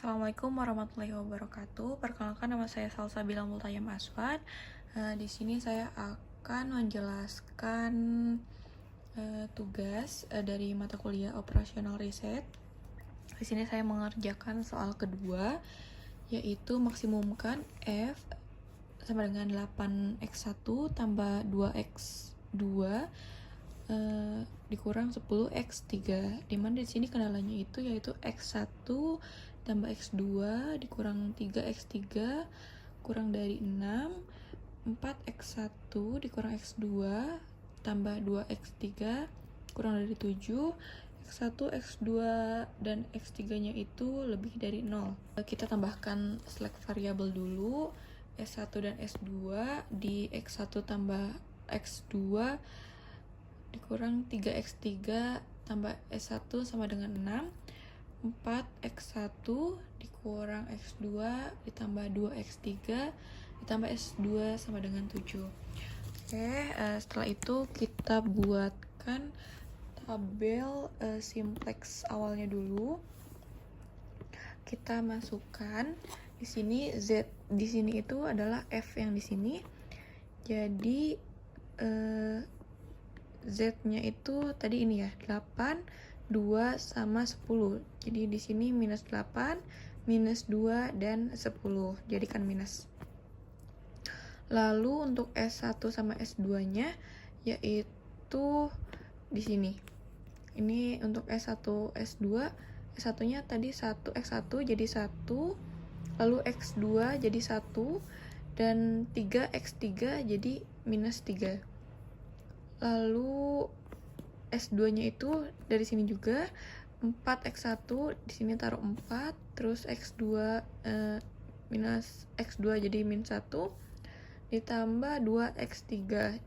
Assalamualaikum warahmatullahi wabarakatuh. Perkenalkan, nama saya Salsabila Multayam Aswad. Di sini saya akan menjelaskan tugas dari mata kuliah operasional riset. Di sini saya mengerjakan soal kedua, yaitu maksimumkan F sama dengan 8x1 tambah 2x2 dikurang 10x3, dimana di sini kendalanya itu yaitu x1 tambah x2 dikurang 3x3 kurang dari 6, 4x1 dikurang x2 tambah 2x3 kurang dari 7, x1, x2, dan x3 nya itu lebih dari 0. Kita tambahkan select variabel dulu, S1 dan S2 di x1 tambah x2 dikurang 3x3 tambah S1 sama dengan 6, 4x1 dikurang x2 ditambah 2x3 ditambah S2 sama dengan 7. Setelah itu kita buatkan tabel simplex awalnya dulu. Kita masukkan di sini Z di sini itu adalah F yang di sini. Jadi Z-nya itu tadi ini ya, 8, 2 sama 10. Jadi di sini minus 8, minus 2 dan 10. Jadikan minus. Lalu untuk S1 sama S2-nya yaitu di sini. Ini untuk S1, S2. S1-nya tadi 1x1 jadi 1, lalu x2 jadi 1 dan 3x3 jadi minus 3. Lalu S2-nya itu dari sini juga 4x1, di sini taruh 4, terus x2 minus x2 jadi min 1 ditambah 2x3.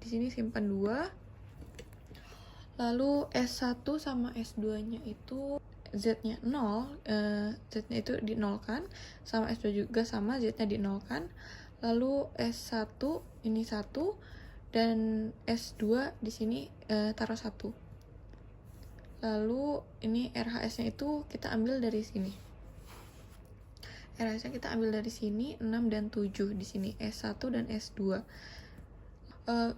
Di sini simpan 2. Lalu S1 sama S2-nya itu Z-nya 0, Z-nya itu dinolkan, sama S2 juga sama, Z-nya dinolkan. Lalu S1 ini 1 dan S2 di sini taruh 1. Lalu ini RHS-nya itu kita ambil dari sini. RHS-nya kita ambil dari sini 6 dan 7 di sini S1 dan S2.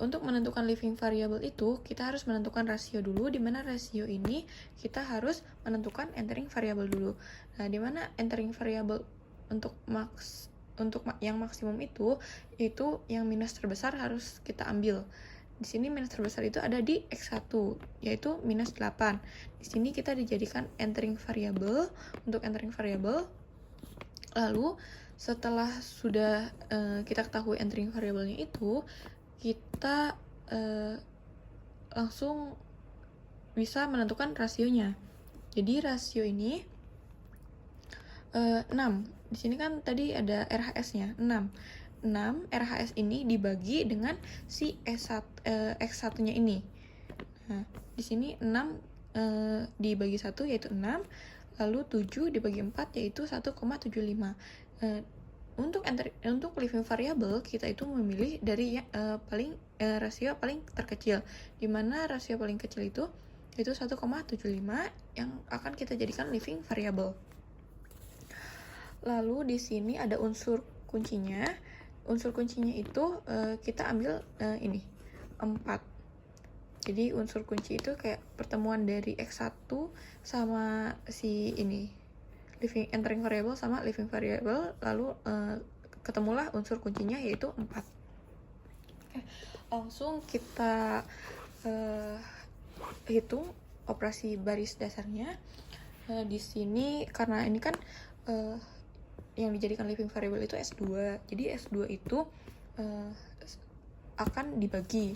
Untuk menentukan living variable itu kita harus menentukan rasio dulu, di mana rasio ini kita harus menentukan entering variable dulu. Nah, di mana entering variable untuk yang maksimum itu yang minus terbesar harus kita ambil. Di sini minus terbesar itu ada di x1 yaitu minus 8. Di sini kita dijadikan entering variable untuk entering variable. Lalu setelah sudah kita ketahui entering variabelnya itu, kita langsung bisa menentukan rasionya. Jadi rasio ini 6. Di sini kan tadi ada RHS-nya 6. 6 RHS ini dibagi dengan si X1-nya ini. Nah, di sini 6 dibagi 1 yaitu 6, lalu 7 dibagi 4 yaitu 1,75. Untuk living variable kita itu memilih dari rasio paling terkecil, di mana rasio paling kecil itu yaitu 1,75 yang akan kita jadikan living variable. Lalu di sini ada unsur kuncinya. Unsur kuncinya itu kita ambil ini 4. Jadi unsur kunci itu kayak pertemuan dari X1 sama si ini entering variable sama living variable, lalu ketemulah unsur kuncinya yaitu 4. Langsung kita hitung operasi baris dasarnya. Di sini karena ini kan yang dijadikan living variable itu S2. Jadi S2 itu akan dibagi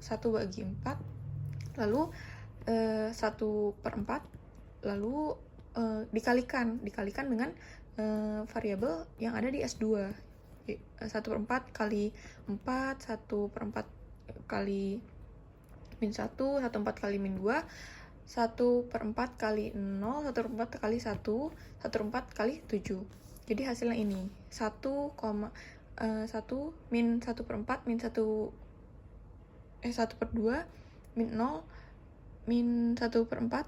1 bagi 4, lalu 1/4, lalu dikalikan dengan variabel yang ada di S2. 1/4 kali 4, 1/4 kali min 1, 1/4 kali min 2, 1/4 kali 0, 1/4 kali 1, 1/4 kali 7. Jadi hasilnya ini 1 min 1/4 min 1/2 min 0 min 1/4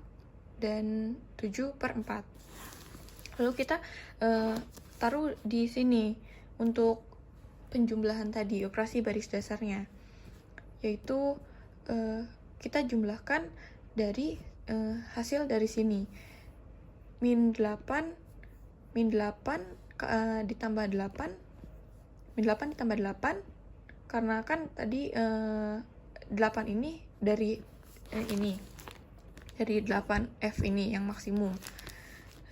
dan 7/4. Lalu kita taruh di sini untuk penjumlahan tadi, operasi baris dasarnya, yaitu kita jumlahkan dari hasil dari sini. Min 8 ditambah 8, min 8 ditambah 8, karena kan tadi 8 ini dari dari 8F ini yang maksimum.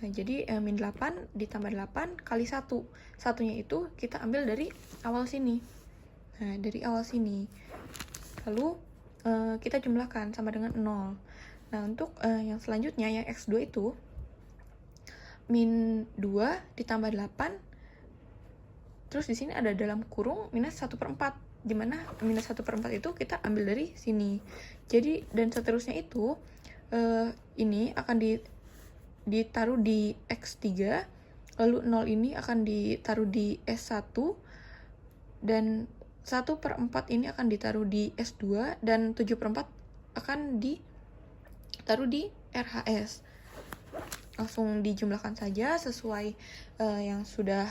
Nah, jadi min 8 ditambah 8 kali 1. Satunya itu kita ambil dari awal sini. Nah, dari awal sini. Lalu kita jumlahkan sama dengan 0. Nah, untuk yang selanjutnya, yang X2 itu, min 2 ditambah 8, terus di sini ada dalam kurung minus 1/4, dimana minus 1/4 itu kita ambil dari sini. Jadi, dan seterusnya itu, ini akan ditaruh di X3, lalu 0 ini akan ditaruh di S1, dan 1/4 ini akan ditaruh di S2, dan 7/4 akan ditaruh di RHS. Langsung dijumlahkan saja sesuai yang sudah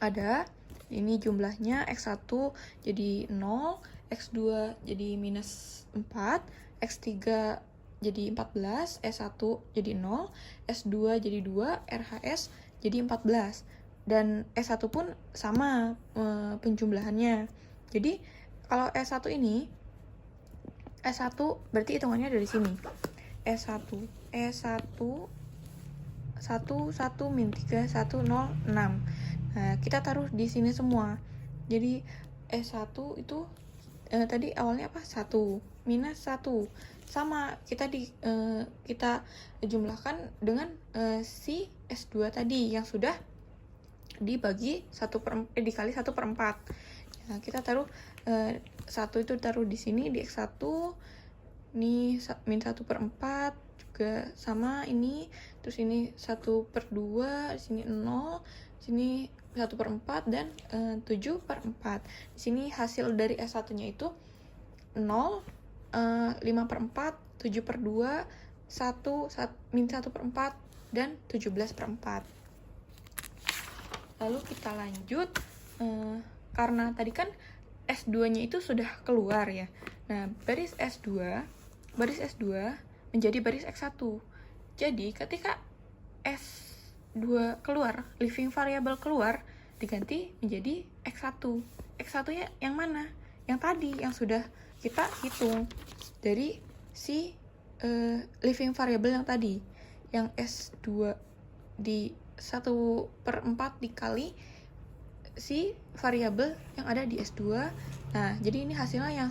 ada. Ini jumlahnya X1 jadi 0, X2 jadi minus 4, X3 jadi 14, S1 jadi 0, S2 jadi 2, RHS jadi 14. Dan S1 pun sama penjumlahannya. Jadi kalau S1 ini, S1 berarti hitungannya dari sini. S1 1 min 3 1 0 6. Nah, kita taruh di sini semua. Jadi S1 itu tadi awalnya apa? 1 minus 1. Sama, kita jumlahkan dengan si S2 tadi yang sudah dibagi dikali 1/4. Nah, kita taruh 1 itu taruh di sini di X1. Ini min 1/4 juga sama ini. Terus ini 1/2, di sini 0, di sini 1/4 dan 7/4. Di sini hasil dari S1-nya itu 0, 5/4, 7/2, 1, min 1/4, dan 17/4. Lalu kita lanjut, karena tadi kan S2-nya itu sudah keluar ya. Nah, baris S2 menjadi baris X1. Jadi, ketika S2 keluar, living variable keluar, diganti menjadi X1. X1-nya yang mana? Yang tadi, yang sudah kita hitung dari si living variable yang tadi, yang S2 di 1/4 dikali si variabel yang ada di S2. Nah, jadi ini hasilnya yang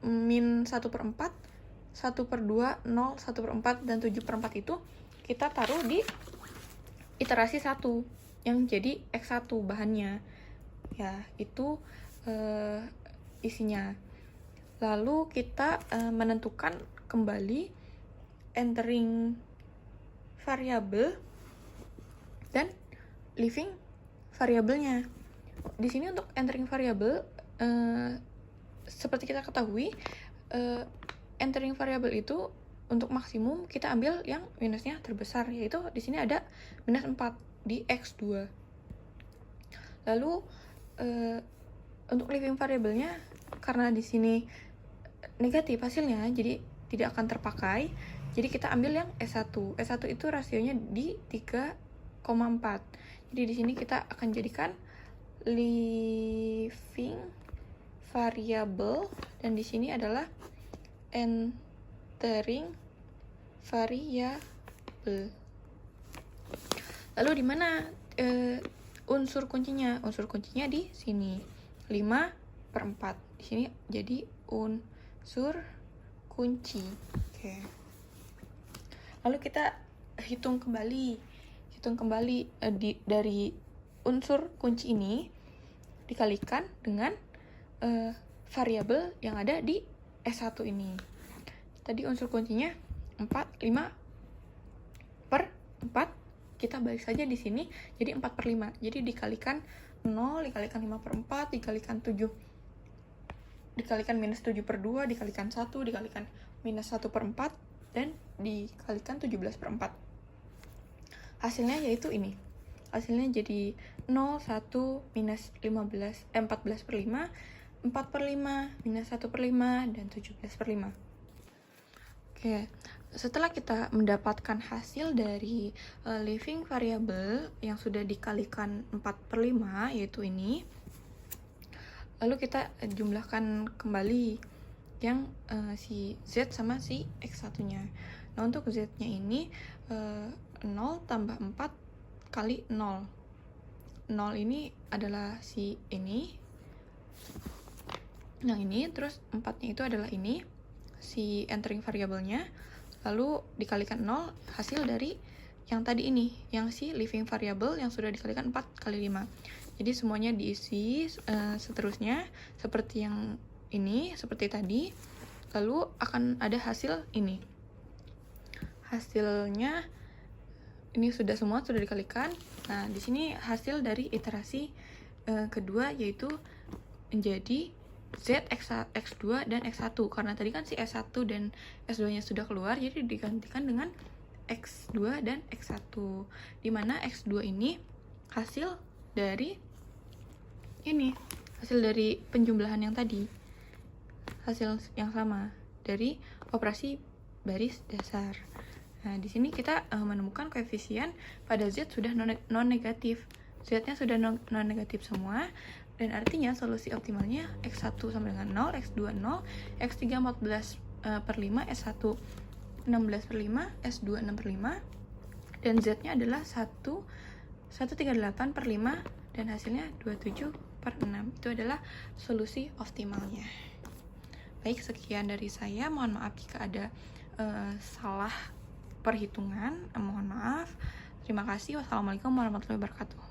min 1/4, 1/2, 0, 1/4, dan 7/4 itu kita taruh di iterasi 1 yang jadi X1 bahannya. Ya, itu isinya. Lalu kita menentukan kembali entering variable dan living variabelnya. Di sini untuk entering variable, seperti kita ketahui, entering variable itu untuk maksimum kita ambil yang minusnya terbesar, yaitu di sini ada minus 4 di X2. Lalu untuk living variabelnya, karena di sini negatif hasilnya, jadi tidak akan terpakai. Jadi kita ambil yang S1. S1 itu rasionya di 3,4. Jadi di sini kita akan jadikan living variable, dan di sini adalah entering variable. Lalu di mana unsur kuncinya? Unsur kuncinya di sini 5/4. Di sini jadi unsur kunci. Oke. Lalu kita hitung kembali dari unsur kunci ini dikalikan dengan variabel yang ada di S1 ini. Tadi unsur kuncinya 5/4. Kita balik saja di sini jadi 4/5. Jadi dikalikan 0, dikalikan 5/4, dikalikan 7, dikalikan minus 7/2, dikalikan 1, dikalikan minus 1/4, dan dikalikan 17/4. hasilnya yaitu ini. Hasilnya jadi 0, 1, minus 14 per 5, 4 per 5, minus 1 per 5, dan 17 per 5. Oke, setelah kita mendapatkan hasil dari living variable yang sudah dikalikan 4 per 5, yaitu ini, lalu kita jumlahkan kembali yang si Z sama si X1-nya. Nah, untuk Z-nya ini 0 tambah 4 kali 0. 0 ini adalah si ini. Yang ini, terus 4-nya itu adalah ini, si entering variabelnya. Lalu dikalikan 0, hasil dari yang tadi ini, yang si living variable yang sudah dikalikan 4 kali 5. Jadi semuanya diisi seterusnya seperti yang ini, seperti tadi. Lalu akan ada hasil ini. Hasilnya ini sudah semua sudah dikalikan. Nah, di sini hasil dari iterasi kedua, yaitu menjadi Z, X2, dan X1. Karena tadi kan si S1 dan S2-nya sudah keluar, jadi digantikan dengan X2 dan X1. Dimana X2 ini hasil dari ini, hasil dari penjumlahan yang tadi, hasil yang sama dari operasi baris dasar. Nah, di sini kita menemukan koefisien pada Z sudah non-negatif. Z-nya sudah non-negatif semua, dan artinya solusi optimalnya X1 sama dengan 0, X2 0, X3 14 per 5, S1 16 per 5, S2 6 per 5, dan Z-nya adalah 138 per 5, dan hasilnya 27 per 6. Itu adalah solusi optimalnya. Baik, sekian dari saya. Mohon maaf jika ada salah perhitungan. Mohon maaf. Terima kasih. Wassalamualaikum warahmatullahi wabarakatuh.